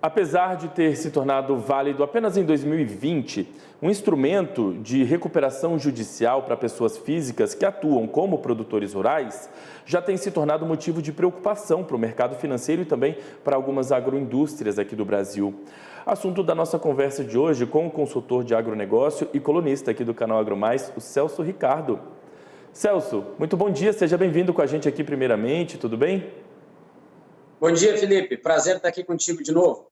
Apesar de ter se tornado válido apenas em 2020, um instrumento de recuperação judicial para pessoas físicas que atuam como produtores rurais já tem se tornado motivo de preocupação para o mercado financeiro e também para algumas agroindústrias aqui do Brasil. Assunto da nossa conversa de hoje com o consultor de agronegócio e colunista aqui do canal AgroMais, o Celso Ricardo. Celso, muito bom dia, seja bem-vindo com a gente aqui primeiramente, tudo bem? Bom dia, Felipe. Prazer estar aqui contigo de novo.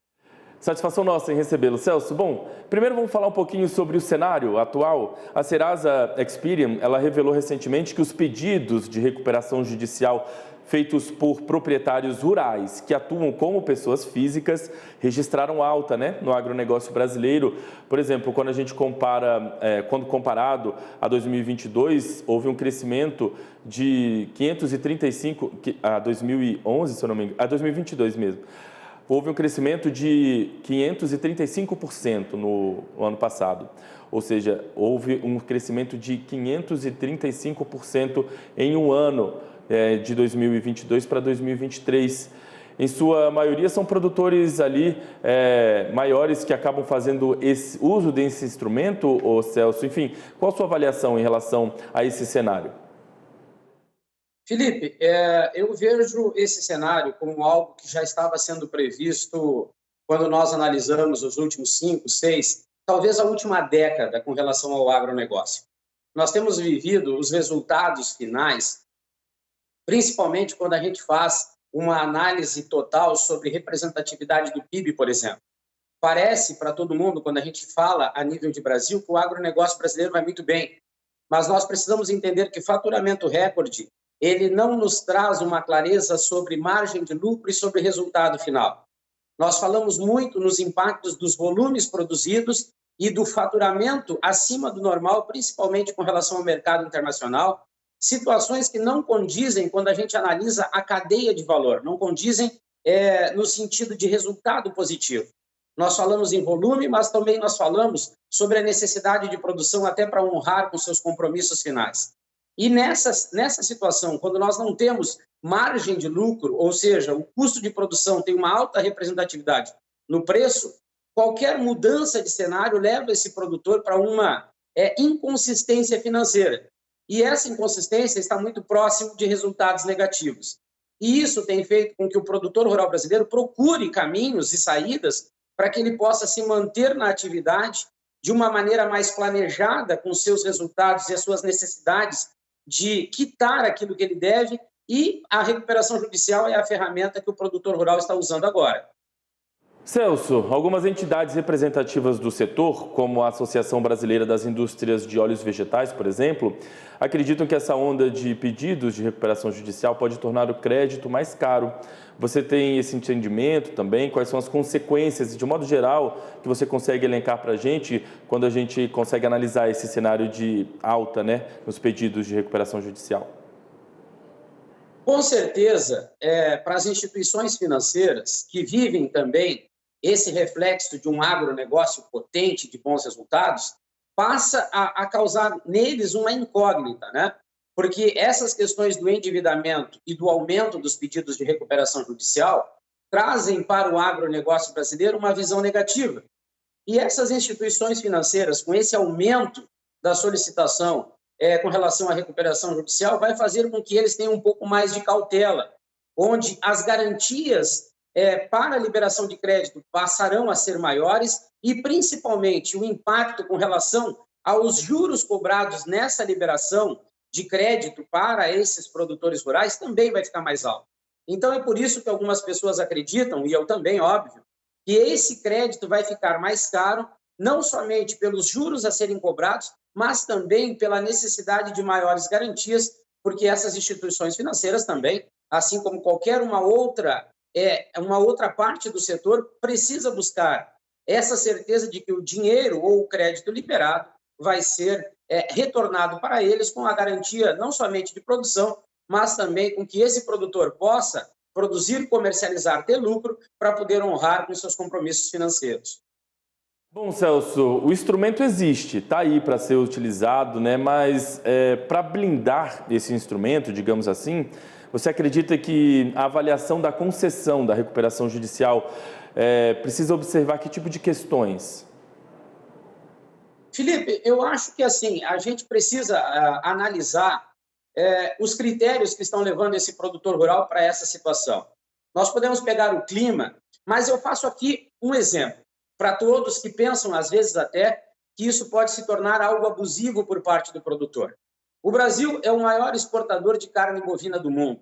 Satisfação nossa em recebê-lo, Celso. Bom, primeiro vamos falar um pouquinho sobre o cenário atual. A Serasa Experian, ela revelou recentemente que os pedidos de recuperação judicial feitos por proprietários rurais que atuam como pessoas físicas registraram alta, no agronegócio brasileiro. Por exemplo, quando a gente compara, quando comparado a 2022, houve um crescimento de 535, a 2011, se eu não me engano, a 2022 mesmo. Houve um crescimento de 535% no ano passado, ou seja, houve um crescimento de 535% em um ano, de 2022 para 2023. Em sua maioria são produtores ali maiores que acabam fazendo esse uso desse instrumento, ô Celso. Enfim, qual a sua avaliação em relação a esse cenário? Felipe, eu vejo esse cenário como algo que já estava sendo previsto quando nós analisamos os últimos 5, 6, talvez a última década com relação ao agronegócio. Nós temos vivido os resultados finais, principalmente quando a gente faz uma análise total sobre representatividade do PIB, por exemplo. Parece para todo mundo, quando a gente fala a nível de Brasil, que o agronegócio brasileiro vai muito bem, mas nós precisamos entender que faturamento recorde ele não nos traz uma clareza sobre margem de lucro e sobre resultado final. Nós falamos muito nos impactos dos volumes produzidos e do faturamento acima do normal, principalmente com relação ao mercado internacional, situações que não condizem quando a gente analisa a cadeia de valor, não condizem no sentido de resultado positivo. Nós falamos em volume, mas também nós falamos sobre a necessidade de produção até para honrar com seus compromissos finais. E nessa situação, quando nós não temos margem de lucro, ou seja, o custo de produção tem uma alta representatividade no preço, qualquer mudança de cenário leva esse produtor para uma inconsistência financeira. E essa inconsistência está muito próximo de resultados negativos. E isso tem feito com que o produtor rural brasileiro procure caminhos e saídas para que ele possa se manter na atividade de uma maneira mais planejada com seus resultados e as suas necessidades de quitar aquilo que ele deve, e a recuperação judicial é a ferramenta que o produtor rural está usando agora. Celso, algumas entidades representativas do setor, como a Associação Brasileira das Indústrias de Óleos Vegetais, por exemplo, acreditam que essa onda de pedidos de recuperação judicial pode tornar o crédito mais caro. Você tem esse entendimento também? Quais são as consequências, de um modo geral, que você consegue elencar para a gente quando a gente consegue analisar esse cenário de alta, nos pedidos de recuperação judicial? Com certeza, para as instituições financeiras que vivem também esse reflexo de um agronegócio potente, de bons resultados, passa a causar neles uma incógnita, Porque essas questões do endividamento e do aumento dos pedidos de recuperação judicial trazem para o agronegócio brasileiro uma visão negativa. E essas instituições financeiras, com esse aumento da solicitação com relação à recuperação judicial, vai fazer com que eles tenham um pouco mais de cautela, onde as garantias para a liberação de crédito passarão a ser maiores e, principalmente, o impacto com relação aos juros cobrados nessa liberação de crédito para esses produtores rurais também vai ficar mais alto. Então, é por isso que algumas pessoas acreditam, e eu também, óbvio, que esse crédito vai ficar mais caro, não somente pelos juros a serem cobrados, mas também pela necessidade de maiores garantias, porque essas instituições financeiras também, assim como qualquer uma outra parte do setor, precisa buscar essa certeza de que o dinheiro ou o crédito liberado vai ser retornado para eles com a garantia não somente de produção, mas também com que esse produtor possa produzir, comercializar, ter lucro para poder honrar com seus compromissos financeiros. Bom, Celso, o instrumento existe, está aí para ser utilizado, mas para blindar esse instrumento, digamos assim, você acredita que a avaliação da concessão da recuperação judicial precisa observar que tipo de questões? Felipe, eu acho que assim, a gente precisa analisar os critérios que estão levando esse produtor rural para essa situação. Nós podemos pegar o clima, mas eu faço aqui um exemplo para todos que pensam, às vezes até, que isso pode se tornar algo abusivo por parte do produtor. O Brasil é o maior exportador de carne bovina do mundo.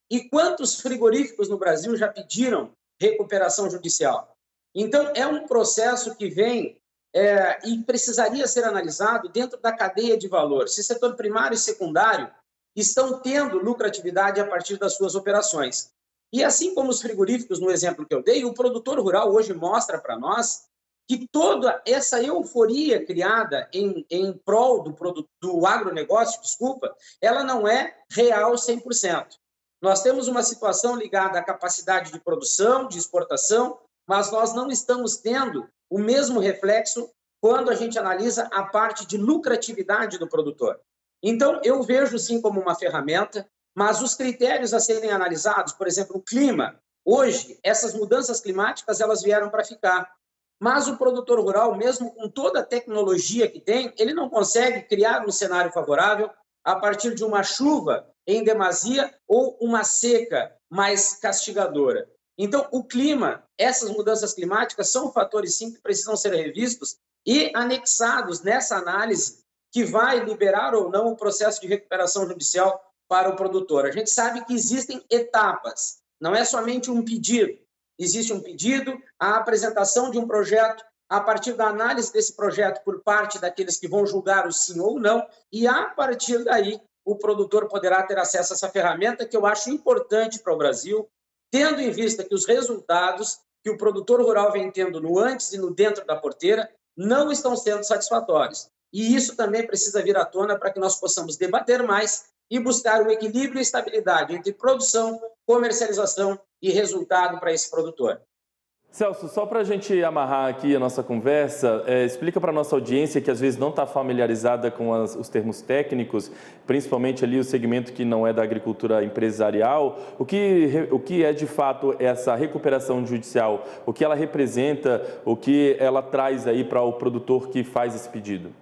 E quantos frigoríficos no Brasil já pediram recuperação judicial? Então, é um processo que vem e precisaria ser analisado dentro da cadeia de valor. Se setor primário e secundário estão tendo lucratividade a partir das suas operações. E assim como os frigoríficos, no exemplo que eu dei, o produtor rural hoje mostra para nós que toda essa euforia criada em prol do agronegócio, ela não é real 100%. Nós temos uma situação ligada à capacidade de produção, de exportação, mas nós não estamos tendo o mesmo reflexo quando a gente analisa a parte de lucratividade do produtor. Então, eu vejo sim como uma ferramenta, mas os critérios a serem analisados, por exemplo, o clima, hoje, essas mudanças climáticas, elas vieram para ficar. Mas o produtor rural, mesmo com toda a tecnologia que tem, ele não consegue criar um cenário favorável a partir de uma chuva em demasia ou uma seca mais castigadora. Então, o clima, essas mudanças climáticas são fatores, sim, que precisam ser revistos e anexados nessa análise que vai liberar ou não o processo de recuperação judicial para o produtor. A gente sabe que existem etapas, não é somente um pedido. Existe um pedido, a apresentação de um projeto, a partir da análise desse projeto por parte daqueles que vão julgar o sim ou não, e a partir daí o produtor poderá ter acesso a essa ferramenta que eu acho importante para o Brasil, tendo em vista que os resultados que o produtor rural vem tendo no antes e no dentro da porteira não estão sendo satisfatórios. E isso também precisa vir à tona para que nós possamos debater mais e buscar o equilíbrio e estabilidade entre produção, comercialização e resultado para esse produtor. Celso, só para a gente amarrar aqui a nossa conversa, explica para a nossa audiência que às vezes não está familiarizada com os termos técnicos, principalmente ali o segmento que não é da agricultura empresarial, o que é de fato essa recuperação judicial, o que ela representa, o que ela traz aí para o produtor que faz esse pedido?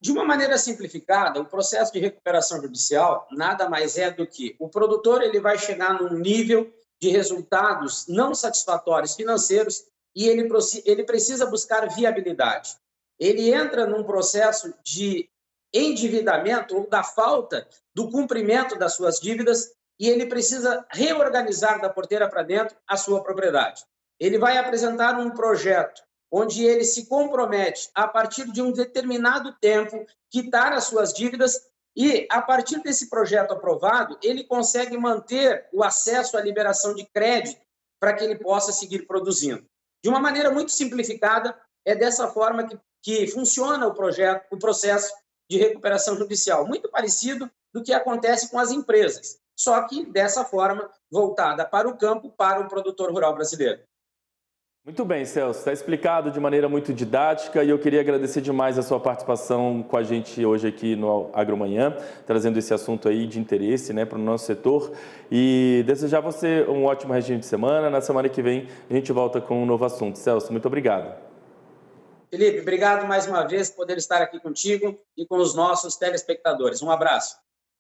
De uma maneira simplificada, o processo de recuperação judicial nada mais é do que o produtor ele vai chegar num nível de resultados não satisfatórios financeiros e ele precisa buscar viabilidade. Ele entra num processo de endividamento ou da falta do cumprimento das suas dívidas e ele precisa reorganizar da porteira para dentro a sua propriedade. Ele vai apresentar um projeto onde ele se compromete, a partir de um determinado tempo, quitar as suas dívidas e, a partir desse projeto aprovado, ele consegue manter o acesso à liberação de crédito para que ele possa seguir produzindo. De uma maneira muito simplificada, é dessa forma que funciona o processo de recuperação judicial, muito parecido do que acontece com as empresas, só que dessa forma voltada para o campo, para o produtor rural brasileiro. Muito bem, Celso, está explicado de maneira muito didática e eu queria agradecer demais a sua participação com a gente hoje aqui no Agromanhã, trazendo esse assunto aí de interesse, né, para o nosso setor e desejar a você um ótimo restinho de semana. Na semana que vem a gente volta com um novo assunto. Celso, muito obrigado. Felipe, obrigado mais uma vez por poder estar aqui contigo e com os nossos telespectadores. Um abraço.